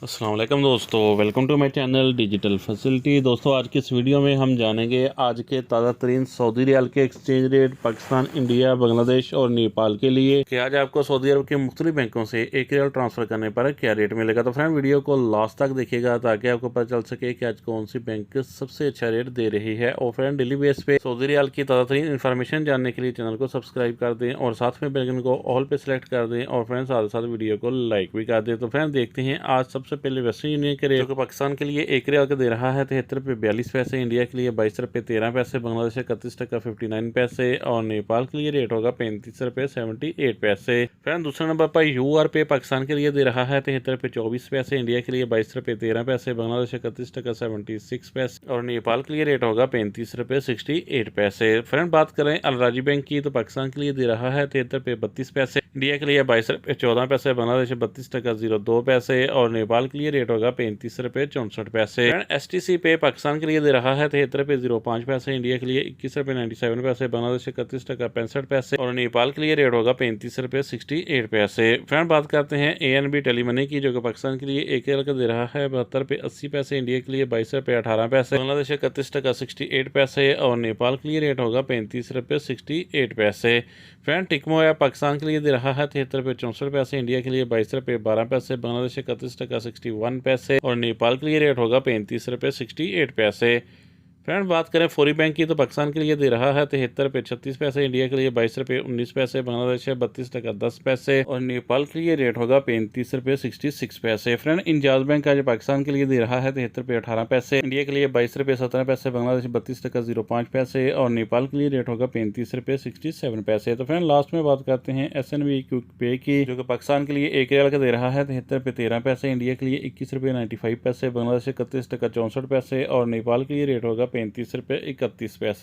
अस्सलाम वालेकुम दोस्तों, welcome to my channel digital facility. दोस्तों, आज की इस वीडियो में हम जानेंगे आज के ताज़ा तरीन सऊदी रियाल के exchange rate Pakistan, India, Bangladesh और नेपाल के लिए कि आज आपको सऊदी अरब के मुख्तलिफ बैंकों से एक रियाल ट्रांसफ़र करने पर क्या रेट मिलेगा। तो फ्रेंड, वीडियो को लास्ट तक देखिएगा ताकि आपको पता चल सके कि आज कौन सी बैंक सबसे अच्छा रेट दे रही है। और फ्रेंड, डेली बेस पे सऊदी रियाल की ताज़ा तरीन इन्फॉर्मेशन जानने के लिए चैनल को सब्सक्राइब कर दें और साथ में बेल आइकन को ऑल पे सेलेक्ट कर दें और फ्रेंड साथ साथ वीडियो को लाइक भी कर दें। तो फ्रेंड, देखते हैं आज सबसे पहले वेस्टर्न यूनियन के रेट, जो कि पाकिस्तान के लिए एक रियाल का दे रहा है 73 रुपये 42 पैसे, इंडिया के लिए 22 रुपये 13 पैसे, बांग्लादेश 31 टका 59 पैसे और नेपाल के लिए रेट होगा 35 रुपये 78 पैसे। फ्रेंड, दूसरे नंबर पर यूआर पे पाकिस्तान के लिए दे रहा है 73 रुपये 24 पैसे, इंडिया के लिए 22 रुपये 13 पैसे, बांग्लादेश 31 टका 76 पैसे और नेपाल के लिए रेट होगा 35 रुपये 68 पैसे। फ्रेंड, बात करें अलराजी बैंक की तो पाकिस्तान के लिए दे रहा है 73 रुपये 32 पैसे, इंडिया के लिए 22 रुपये 14 पैसे, बांग्लादेश 32 टका 02 पैसे और नेपाल के लिए रेट होगा 35 रुपये 64 पैसे। एसटीसी पे पाकिस्तान के लिए दे रहा है 73 रुपये 05 पैसे, इंडिया के लिए 21 रुपये 97 पैसे, बांग्लादेश 31 टका 65 पैसे और नेपाल के लिए रेट होगा 35 रुपये 68 पैसे। फ्रेंड, बात करते हैं एएनबी टेली मनी की, जो कि पाकिस्तान के लिए एक रियाल का दे रहा है 72 रुपये 80 पैसे, इंडिया के लिए 22 रुपये 18 पैसे, बांग्लादेश 31 टका 68 पैसे और नेपाल के लिए रेट होगा 35 रुपये 68 पैसे। फ्रेंड, टिकमो ऐप पाकिस्तान के लिए दे रहा है 73 रुपये 64 पैसे, इंडिया के लिए 22 रुपये 12 पैसे, बांग्लादेश 31 टका 61 पैसे और नेपाल के लिए रेट होगा 35 रुपये 68 पैसे। फ्रेंड, बात करें फौरी बैंक की तो पाकिस्तान के लिए दे रहा है 73 रुपये 36 पैसे, इंडिया के लिए 22 रुपये 19 पैसे, बांग्लादेश 32 टका 10 पैसे और नेपाल के लिए रेट होगा 35 रुपये 66 पैसे। फ्रेंड, इंजाज बैंक आज पाकिस्तान के लिए दे रहा है 73 रुपये 18 पैसे, इंडिया के लिए 22 रुपये 17 पैसे, बांग्लादेश 32 टका 05 पैसे और नेपाल के लिए रेट होगा 35 रुपये 67 पैसे। तो फ्रेंड, लास्ट में बात करते हैं एसएनबी क्विक पे की, जो कि पाकिस्तान के लिए एक रियाल का दे रहा है 73 रुपये 13 पैसे, इंडिया के लिए 21 रुपये 95 पैसे, बांग्लादेश 31 टका 64 पैसे और नेपाल के लिए रेट होगा 35 रुपये 31 पैसे।